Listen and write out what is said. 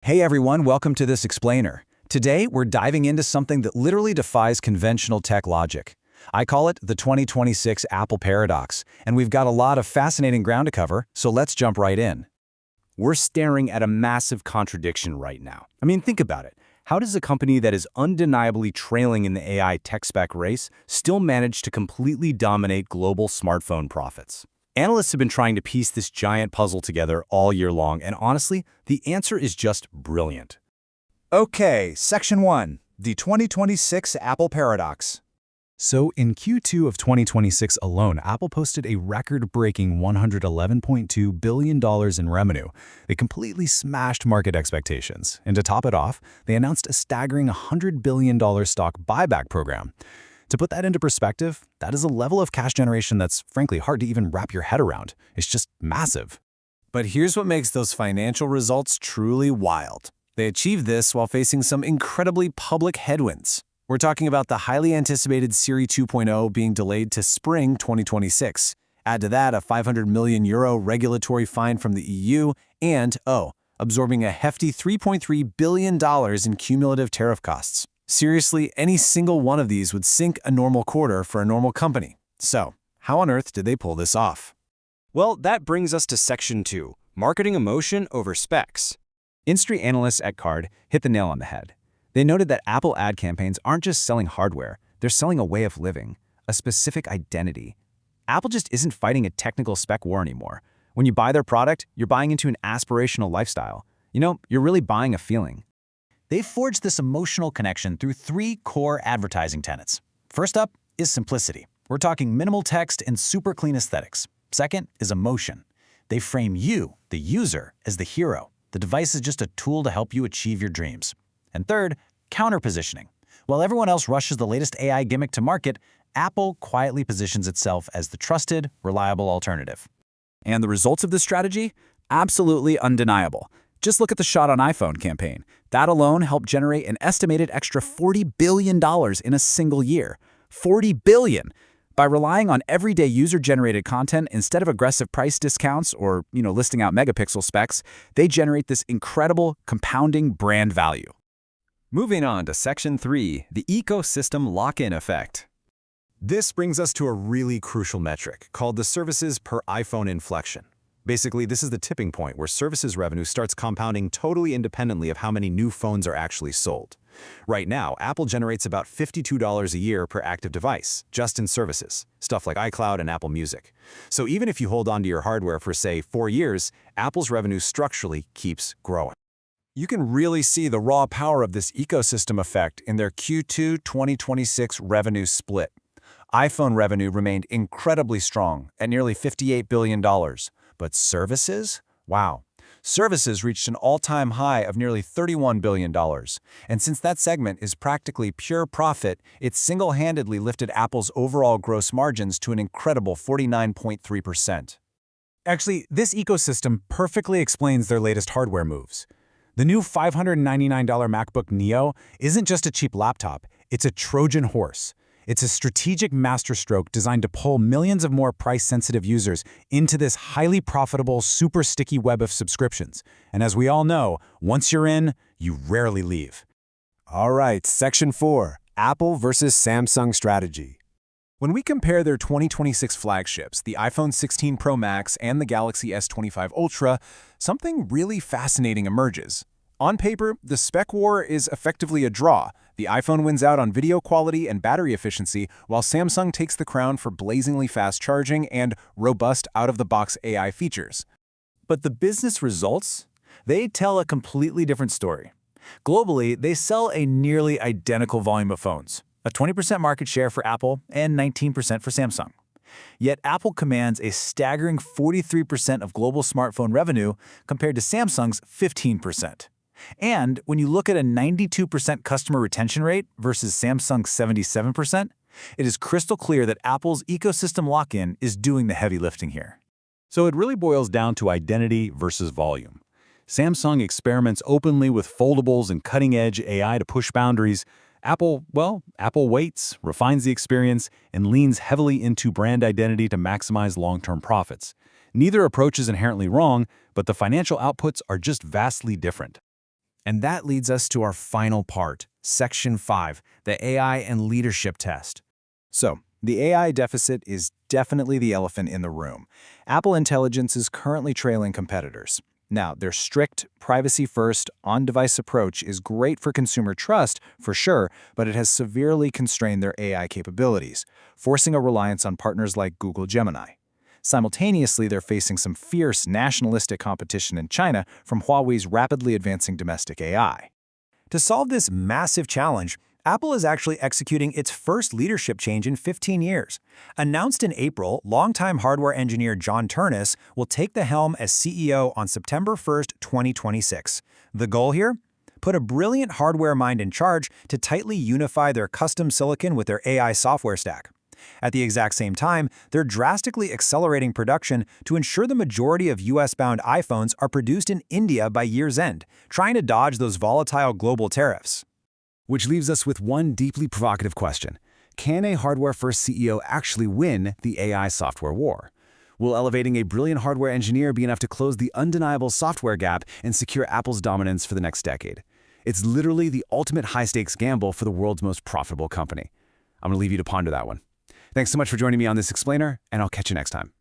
Hey everyone, welcome to this explainer. Today, we're diving into something that literally defies conventional tech logic. I call it the 2026 Apple paradox, and we've got a lot of fascinating ground to cover, so let's jump right in. We're staring at a massive contradiction right now. I mean, think about it. How does a company that is undeniably trailing in the AI tech spec race still manage to completely dominate global smartphone profits? Analysts have been trying to piece this giant puzzle together all year long, and honestly, the answer is just brilliant. Okay, Section 1, the 2026 Apple Paradox. So in Q2 of 2026 alone, Apple posted a record-breaking $111.2 billion in revenue. They completely smashed market expectations. And to top it off, they announced a staggering $100 billion stock buyback program. To put that into perspective, that is a level of cash generation that's frankly hard to even wrap your head around. It's just massive. But here's what makes those financial results truly wild. They achieved this while facing some incredibly public headwinds. We're talking about the highly anticipated Siri 2.0 being delayed to spring 2026. Add to that a €500 million regulatory fine from the EU and, absorbing a hefty $3.3 billion in cumulative tariff costs. Seriously, any single one of these would sink a normal quarter for a normal company. So, how on earth did they pull this off? Well, that brings us to Section 2, Marketing Emotion over Specs. Industry analysts at Card hit the nail on the head. They noted that Apple ad campaigns aren't just selling hardware, they're selling a way of living, a specific identity. Apple just isn't fighting a technical spec war anymore. When you buy their product, you're buying into an aspirational lifestyle. You're really buying a feeling. They've forged this emotional connection through three core advertising tenets. First up is simplicity. We're talking minimal text and super clean aesthetics. Second is emotion. They frame you, the user, as the hero. The device is just a tool to help you achieve your dreams. And third, counter-positioning. While everyone else rushes the latest AI gimmick to market, Apple quietly positions itself as the trusted, reliable alternative. And the results of this strategy? Absolutely undeniable. Just look at the Shot on iPhone campaign. That alone helped generate an estimated extra $40 billion in a single year. $40 billion! By relying on everyday user-generated content instead of aggressive price discounts or, listing out megapixel specs, they generate this incredible, compounding brand value. Moving on to Section 3, the ecosystem lock-in effect. This brings us to a really crucial metric called the services per iPhone inflection. Basically, this is the tipping point where services revenue starts compounding totally independently of how many new phones are actually sold. Right now, Apple generates about $52 a year per active device, just in services, stuff like iCloud and Apple Music. So even if you hold onto your hardware for, say, 4 years, Apple's revenue structurally keeps growing. You can really see the raw power of this ecosystem effect in their Q2 2026 revenue split. iPhone revenue remained incredibly strong at nearly $58 billion. But services? Wow. Services reached an all-time high of nearly $31 billion. And since that segment is practically pure profit, it single-handedly lifted Apple's overall gross margins to an incredible 49.3%. Actually, this ecosystem perfectly explains their latest hardware moves. The new $599 MacBook Neo isn't just a cheap laptop, it's a Trojan horse. It's a strategic masterstroke designed to pull millions of more price-sensitive users into this highly profitable, super sticky web of subscriptions. And as we all know, once you're in, you rarely leave. All right, Section 4, Apple versus Samsung strategy. When we compare their 2026 flagships, the iPhone 16 Pro Max and the Galaxy S25 Ultra, something really fascinating emerges. On paper, the spec war is effectively a draw. The iPhone wins out on video quality and battery efficiency, while Samsung takes the crown for blazingly fast charging and robust out-of-the-box AI features. But the business results? They tell a completely different story. Globally, they sell a nearly identical volume of phones, a 20% market share for Apple and 19% for Samsung. Yet Apple commands a staggering 43% of global smartphone revenue compared to Samsung's 15%. And when you look at a 92% customer retention rate versus Samsung's 77%, it is crystal clear that Apple's ecosystem lock-in is doing the heavy lifting here. So it really boils down to identity versus volume. Samsung experiments openly with foldables and cutting-edge AI to push boundaries. Apple waits, refines the experience, and leans heavily into brand identity to maximize long-term profits. Neither approach is inherently wrong, but the financial outputs are just vastly different. And that leads us to our final part, Section 5, the AI and leadership test. So, the AI deficit is definitely the elephant in the room. Apple Intelligence is currently trailing competitors. Now, their strict, privacy-first, on-device approach is great for consumer trust, for sure, but it has severely constrained their AI capabilities, forcing a reliance on partners like Google Gemini. Simultaneously, they're facing some fierce nationalistic competition in China from Huawei's rapidly advancing domestic AI. To solve this massive challenge, Apple is actually executing its first leadership change in 15 years. Announced in April, longtime hardware engineer John Ternus will take the helm as CEO on September 1, 2026. The goal here? Put a brilliant hardware mind in charge to tightly unify their custom silicon with their AI software stack. At the exact same time, they're drastically accelerating production to ensure the majority of US-bound iPhones are produced in India by year's end, trying to dodge those volatile global tariffs. Which leaves us with one deeply provocative question. Can a hardware-first CEO actually win the AI software war? Will elevating a brilliant hardware engineer be enough to close the undeniable software gap and secure Apple's dominance for the next decade? It's literally the ultimate high-stakes gamble for the world's most profitable company. I'm going to leave you to ponder that one. Thanks so much for joining me on this explainer, and I'll catch you next time.